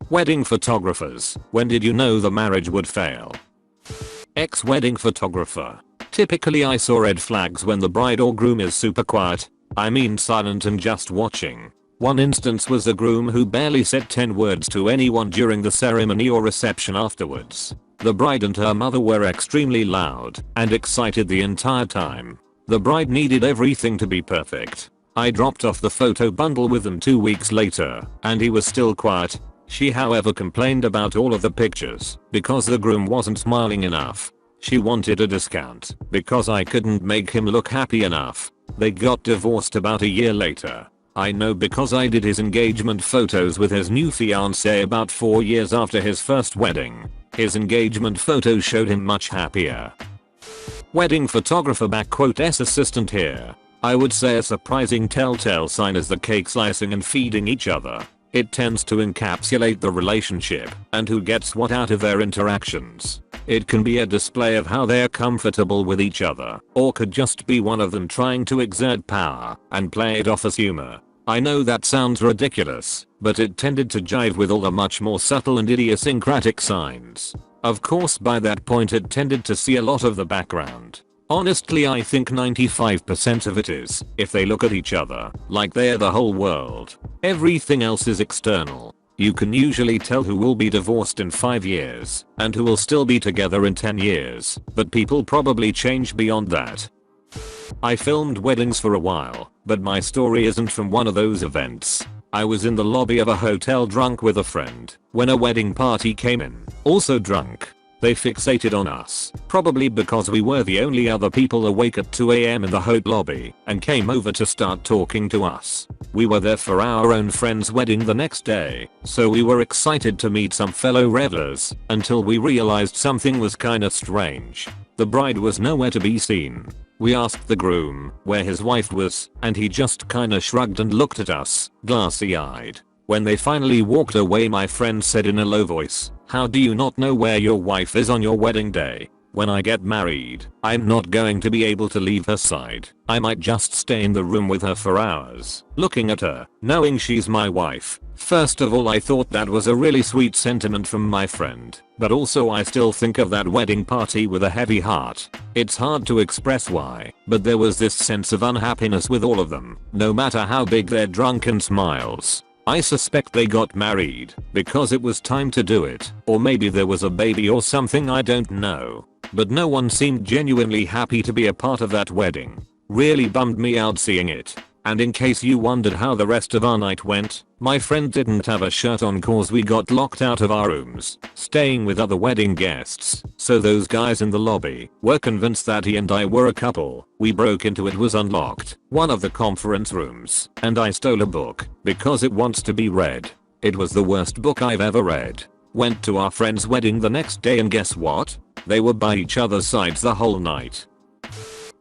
Wedding photographers, when did you know the marriage would fail? Ex-wedding photographer. Typically I saw red flags when the bride or groom is super quiet. I mean silent and just watching. One instance was a groom who barely said 10 words to anyone during the ceremony or reception afterwards. The bride and her mother were extremely loud and excited the entire time. The bride needed everything to be perfect. I dropped off the photo bundle with them 2 weeks later, and he was still quiet. She however complained about all of the pictures because the groom wasn't smiling enough. She wanted a discount because I couldn't make him look happy enough. They got divorced about a year later. I know because I did his engagement photos with his new fiancée about 4 years after his first wedding. His engagement photos showed him much happier. Wedding photographer (S) assistant here. I would say a surprising telltale sign is the cake slicing and feeding each other. It tends to encapsulate the relationship and who gets what out of their interactions. It can be a display of how they're comfortable with each other, or could just be one of them trying to exert power and play it off as humor. I know that sounds ridiculous, but it tended to jive with all the much more subtle and idiosyncratic signs. Of course by that point it tended to see a lot of the background. Honestly I think 95% of it is, if they look at each other, like they're the whole world. Everything else is external. You can usually tell who will be divorced in 5 years, and who will still be together in 10 years, but people probably change beyond that. I filmed weddings for a while, but my story isn't from one of those events. I was in the lobby of a hotel drunk with a friend when a wedding party came in, also drunk. They fixated on us, probably because we were the only other people awake at 2 AM in the hotel lobby, and came over to start talking to us. We were there for our own friend's wedding the next day, so we were excited to meet some fellow revelers, until we realized something was kinda strange. The bride was nowhere to be seen. We asked the groom where his wife was, and he just kinda shrugged and looked at us, glassy-eyed. When they finally walked away my friend said in a low voice, "How do you not know where your wife is on your wedding day? When I get married, I'm not going to be able to leave her side. I might just stay in the room with her for hours, looking at her, knowing she's my wife." First of all I thought that was a really sweet sentiment from my friend, but also I still think of that wedding party with a heavy heart. It's hard to express why, but there was this sense of unhappiness with all of them, no matter how big their drunken smiles. I suspect they got married because it was time to do it, or maybe there was a baby or something, I don't know. But no one seemed genuinely happy to be a part of that wedding. Really bummed me out seeing it. And in case you wondered how the rest of our night went, my friend didn't have a shirt on cause we got locked out of our rooms, staying with other wedding guests, so those guys in the lobby were convinced that he and I were a couple. We broke into it was unlocked, one of the conference rooms, and I stole a book, because it wants to be read. It was the worst book I've ever read. Went to our friend's wedding the next day and guess what? They were by each other's sides the whole night.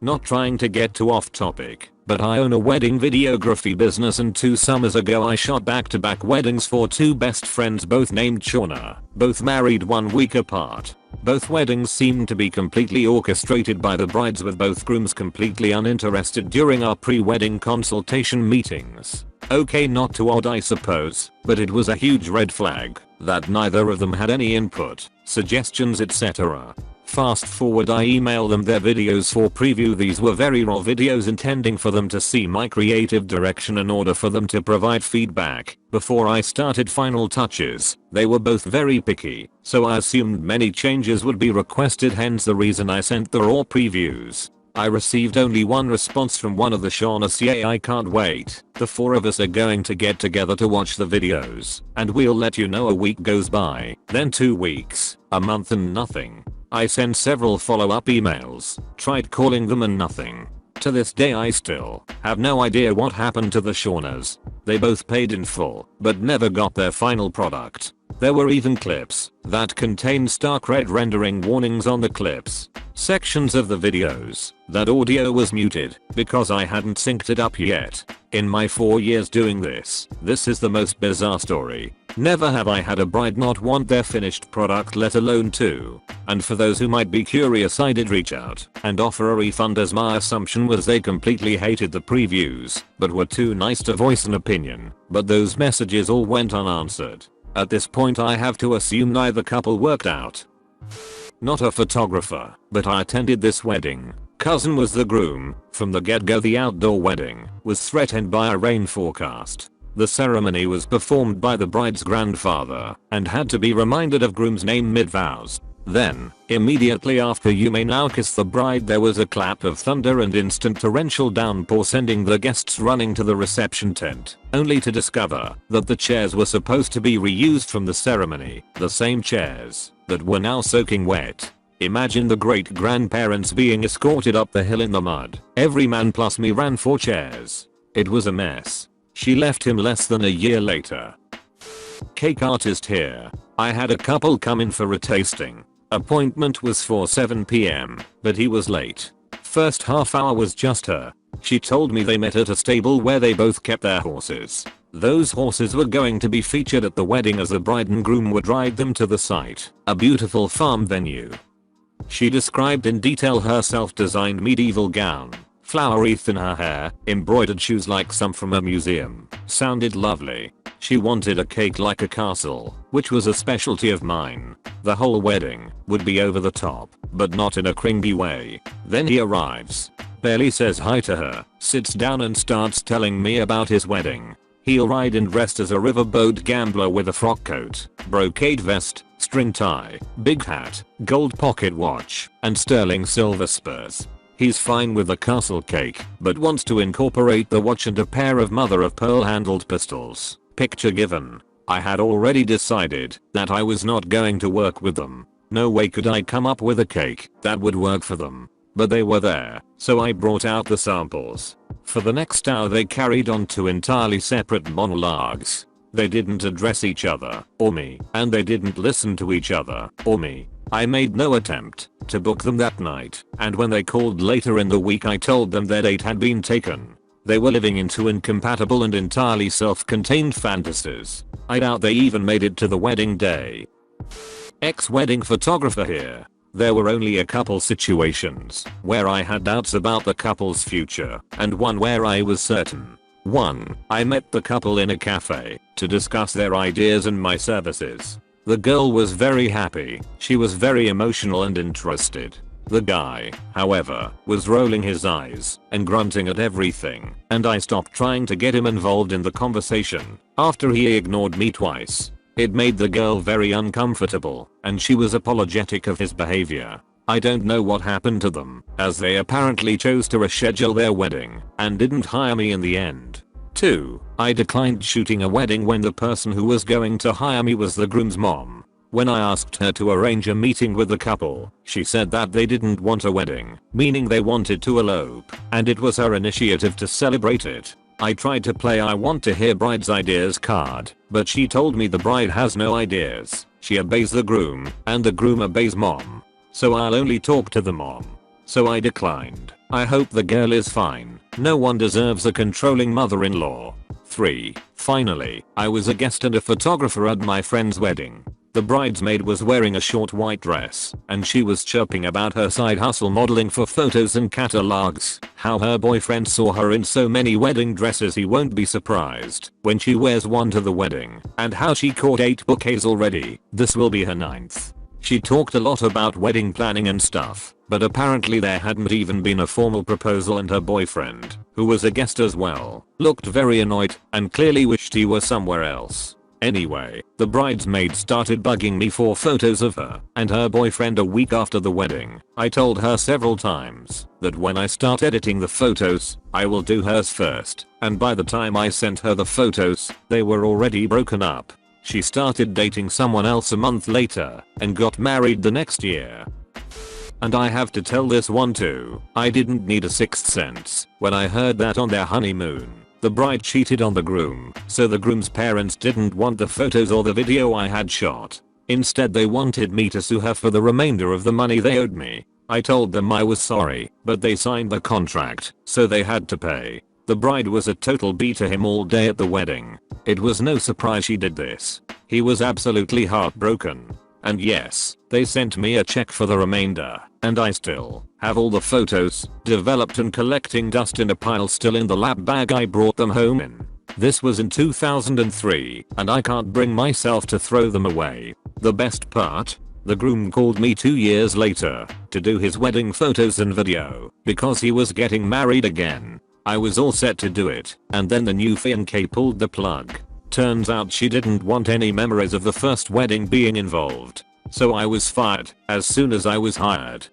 Not trying to get too off topic, but I own a wedding videography business and 2 summers ago I shot back-to-back weddings for 2 best friends both named Shauna, both married 1 week apart. Both weddings seemed to be completely orchestrated by the brides with both grooms completely uninterested during our pre-wedding consultation meetings. Okay, not too odd I suppose, but it was a huge red flag that neither of them had any input, suggestions etc. Fast forward I emailed them their videos for preview. These were very raw videos intending for them to see my creative direction in order for them to provide feedback. Before I started final touches, they were both very picky, so I assumed many changes would be requested, hence the reason I sent the raw previews. I received only one response from one of the Shaunas: "Yeah, I can't wait. The 4 of us are going to get together to watch the videos, and we'll let you know." A week goes by, then 2 weeks, a month and nothing. I sent several follow-up emails, tried calling them and nothing. To this day I still have no idea what happened to the Shaunas. They both paid in full, but never got their final product. There were even clips that contained stark red rendering warnings on the clips. Sections of the videos, that audio was muted because I hadn't synced it up yet. In my 4 years doing this is the most bizarre story. Never have I had a bride not want their finished product, let alone 2. And for those who might be curious, I did reach out and offer a refund, as my assumption was they completely hated the previews but were too nice to voice an opinion. But those messages all went unanswered. At this point I have to assume neither couple worked out. Not a photographer, but I attended this wedding. Cousin was the groom. From the get-go the outdoor wedding was threatened by a rain forecast. The ceremony was performed by the bride's grandfather and had to be reminded of groom's name mid-vows. Then, immediately after "You may now kiss the bride," there was a clap of thunder and instant torrential downpour, sending the guests running to the reception tent, only to discover that the chairs were supposed to be reused from the ceremony, the same chairs that were now soaking wet. Imagine the great-grandparents being escorted up the hill in the mud. Every man plus me ran for chairs. It was a mess. She left him less than a year later. Cake artist here. I had a couple come in for a tasting. Appointment was for 7 p.m, but he was late. First half hour was just her. She told me they met at a stable where they both kept their horses. Those horses were going to be featured at the wedding as the bride and groom would ride them to the site, a beautiful farm venue. She described in detail her self-designed medieval gown, flower wreath in her hair, embroidered shoes like some from a museum. Sounded lovely. She wanted a cake like a castle, which was a specialty of mine. The whole wedding would be over the top, but not in a cringy way. Then he arrives, barely says hi to her, sits down and starts telling me about his wedding. He'll ride and dressed as a riverboat gambler with a frock coat, brocade vest, string tie, big hat, gold pocket watch, and sterling silver spurs. He's fine with the castle cake, but wants to incorporate the watch and a pair of mother-of-pearl handled pistols. Picture given. I had already decided that I was not going to work with them. No way could I come up with a cake that would work for them. But they were there, so I brought out the samples. For the next hour they carried on two entirely separate monologues. They didn't address each other, or me, and they didn't listen to each other, or me. I made no attempt to book them that night, and when they called later in the week I told them their date had been taken. They were living in two incompatible and entirely self-contained fantasies. I doubt they even made it to the wedding day. Ex-wedding photographer here. There were only a couple situations where I had doubts about the couple's future, and one where I was certain. 1. I met the couple in a cafe to discuss their ideas and my services. The girl was very happy. She was very emotional and interested. The guy, however, was rolling his eyes and grunting at everything, and I stopped trying to get him involved in the conversation after he ignored me twice. It made the girl very uncomfortable, and she was apologetic of his behavior. I don't know what happened to them, as they apparently chose to reschedule their wedding and didn't hire me in the end. 2. I declined shooting a wedding when the person who was going to hire me was the groom's mom. When I asked her to arrange a meeting with the couple, she said that they didn't want a wedding, meaning they wanted to elope, and it was her initiative to celebrate it. I tried to play "I want to hear bride's ideas" card, but she told me the bride has no ideas. She obeys the groom, and the groom obeys mom. So I'll only talk to the mom. So I declined. I hope the girl is fine. No one deserves a controlling mother-in-law. 3. Finally, I was a guest and a photographer at my friend's wedding. The bridesmaid was wearing a short white dress, and she was chirping about her side hustle modeling for photos and catalogs. How her boyfriend saw her in so many wedding dresses he won't be surprised when she wears one to the wedding, and how she caught 8 bouquets already. This will be her 9th. She talked a lot about wedding planning and stuff, but apparently there hadn't even been a formal proposal, and her boyfriend, who was a guest as well, looked very annoyed and clearly wished he were somewhere else. Anyway, the bridesmaid started bugging me for photos of her and her boyfriend a week after the wedding. I told her several times that when I start editing the photos, I will do hers first, and by the time I sent her the photos, they were already broken up. She started dating someone else a month later and got married the next year. And I have to tell this one too. I didn't need a sixth sense when I heard that on their honeymoon, the bride cheated on the groom, so the groom's parents didn't want the photos or the video I had shot. Instead they wanted me to sue her for the remainder of the money they owed me. I told them I was sorry, but they signed the contract, so they had to pay. The bride was a total B to him all day at the wedding. It was no surprise she did this. He was absolutely heartbroken. And yes, they sent me a check for the remainder, and I still have all the photos, developed and collecting dust in a pile still in the lab bag I brought them home in. This was in 2003 and I can't bring myself to throw them away. The best part? The groom called me 2 years later to do his wedding photos and video because he was getting married again. I was all set to do it and then the new fiancée pulled the plug. Turns out she didn't want any memories of the first wedding being involved. So I was fired as soon as I was hired.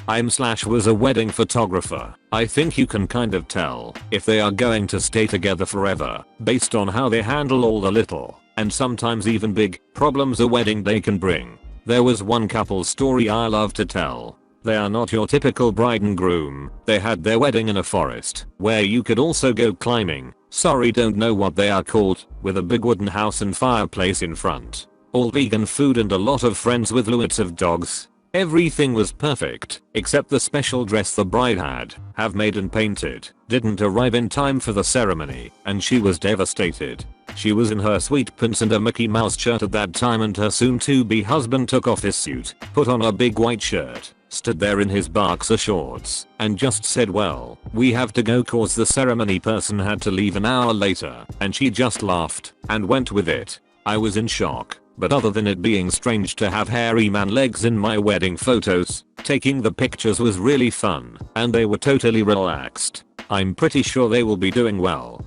Was a wedding photographer. I think you can kind of tell if they are going to stay together forever based on how they handle all the little and sometimes even big problems a wedding day can bring. There was one couple story I love to tell. They are not your typical bride and groom. They had their wedding in a forest where you could also go climbing. Sorry, don't know what they are called, with a big wooden house and fireplace in front. All vegan food and a lot of friends with loads of dogs. Everything was perfect, except the special dress the bride had have made and painted didn't arrive in time for the ceremony, and she was devastated. She was in her sweet pants and a Mickey Mouse shirt at that time, and her soon-to-be husband took off his suit, put on a big white shirt, stood there in his boxer shorts, and just said, "Well, we have to go," cause the ceremony person had to leave an hour later, and she just laughed and went with it. I was in shock. But other than it being strange to have hairy man legs in my wedding photos, taking the pictures was really fun, and they were totally relaxed. I'm pretty sure they will be doing well.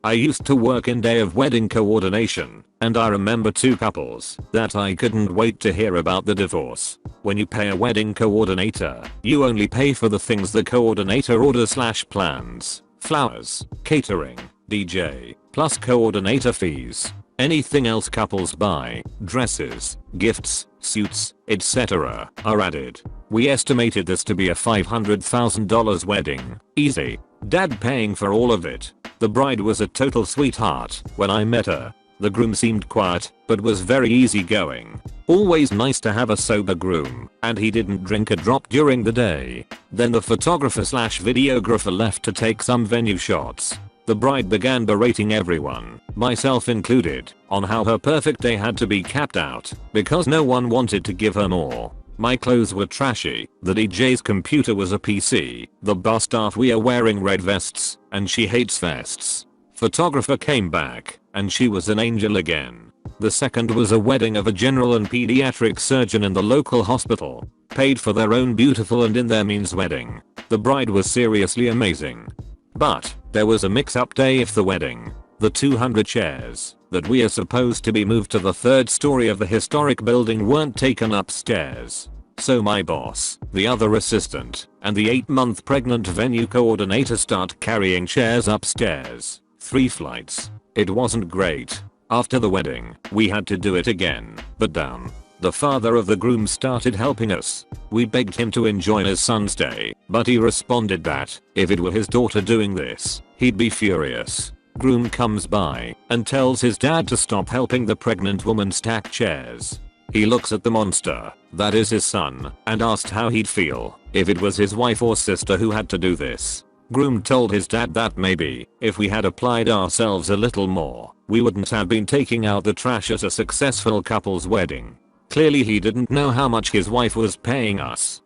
I used to work in day of wedding coordination, and I remember 2 couples that I couldn't wait to hear about the divorce. When you pay a wedding coordinator, you only pay for the things the coordinator orders/plans, flowers, catering, DJ, plus coordinator fees. Anything else couples buy, dresses, gifts, suits, etc., are added. We estimated this to be a $500,000 wedding. Easy. Dad paying for all of it. The bride was a total sweetheart when I met her. The groom seemed quiet, but was very easygoing. Always nice to have a sober groom, and he didn't drink a drop during the day. Then the photographer/videographer left to take some venue shots. The bride began berating everyone, myself included, on how her perfect day had to be capped out because no one wanted to give her more. My clothes were trashy, the DJ's computer was a PC, the bar staff we are wearing red vests, and she hates vests. Photographer came back, and she was an angel again. The second was a wedding of a general and pediatric surgeon in the local hospital, paid for their own beautiful and in their means wedding. The bride was seriously amazing. But there was a mix-up day of the wedding. The 200 chairs that we are supposed to be moved to the 3rd story of the historic building weren't taken upstairs. So my boss, the other assistant, and the 8-month pregnant venue coordinator start carrying chairs upstairs. 3 flights. It wasn't great. After the wedding, we had to do it again, but down. The father of the groom started helping us. We begged him to enjoy his son's day, but he responded that if it were his daughter doing this, he'd be furious. Groom comes by and tells his dad to stop helping the pregnant woman stack chairs. He looks at the monster, that is his son, and asked how he'd feel if it was his wife or sister who had to do this. Groom told his dad that maybe if we had applied ourselves a little more, we wouldn't have been taking out the trash at a successful couple's wedding. Clearly he didn't know how much his wife was paying us.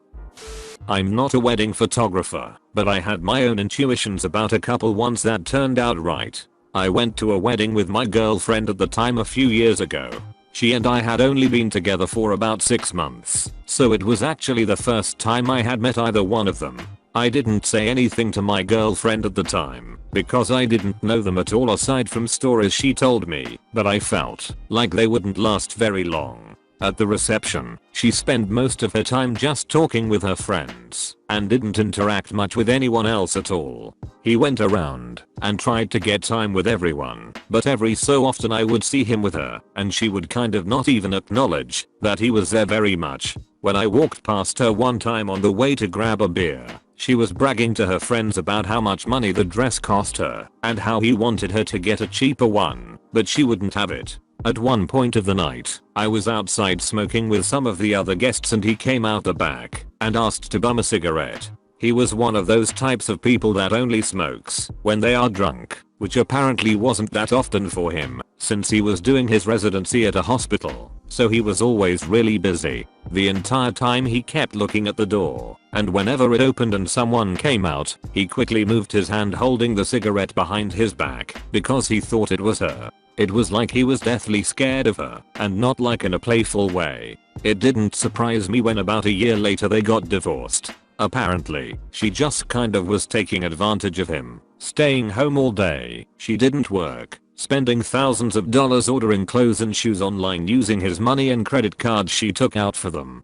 I'm not a wedding photographer, but I had my own intuitions about a couple once that turned out right. I went to a wedding with my girlfriend at the time a few years ago. She and I had only been together for about 6 months, so it was actually the first time I had met either one of them. I didn't say anything to my girlfriend at the time, because I didn't know them at all aside from stories she told me, but I felt like they wouldn't last very long. At the reception, she spent most of her time just talking with her friends and didn't interact much with anyone else at all. He went around and tried to get time with everyone, but every so often I would see him with her and she would kind of not even acknowledge that he was there very much. When I walked past her one time on the way to grab a beer, she was bragging to her friends about how much money the dress cost her and how he wanted her to get a cheaper one, but she wouldn't have it. At one point of the night, I was outside smoking with some of the other guests and he came out the back and asked to bum a cigarette. He was one of those types of people that only smokes when they are drunk, which apparently wasn't that often for him, since he was doing his residency at a hospital. so he was always really busy. The entire time he kept looking at the door, and whenever it opened and someone came out, he quickly moved his hand holding the cigarette behind his back because he thought it was her. It was like he was deathly scared of her, and not like in a playful way. It didn't surprise me when about a year later they got divorced. Apparently, she just kind of was taking advantage of him, staying home all day. She didn't work, spending thousands of dollars ordering clothes and shoes online using his money and credit cards she took out for them.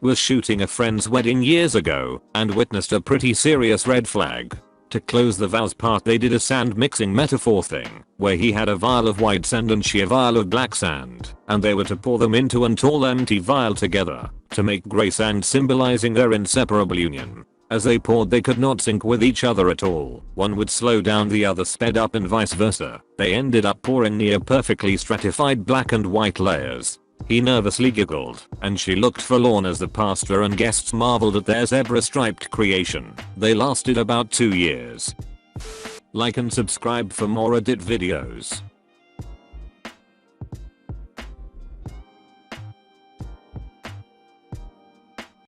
Was shooting a friend's wedding years ago and witnessed a pretty serious red flag. To close the vows part they did a sand mixing metaphor thing, where he had a vial of white sand and she a vial of black sand, and they were to pour them into an tall empty vial together, to make grey sand symbolizing their inseparable union. As they poured they could not sync with each other at all. One would slow down, the other sped up, and vice versa. They ended up pouring near perfectly stratified black and white layers. He nervously giggled, and she looked forlorn as the pastor and guests marveled at their zebra-striped creation. They lasted about 2 years. Like and subscribe for more Reddit videos.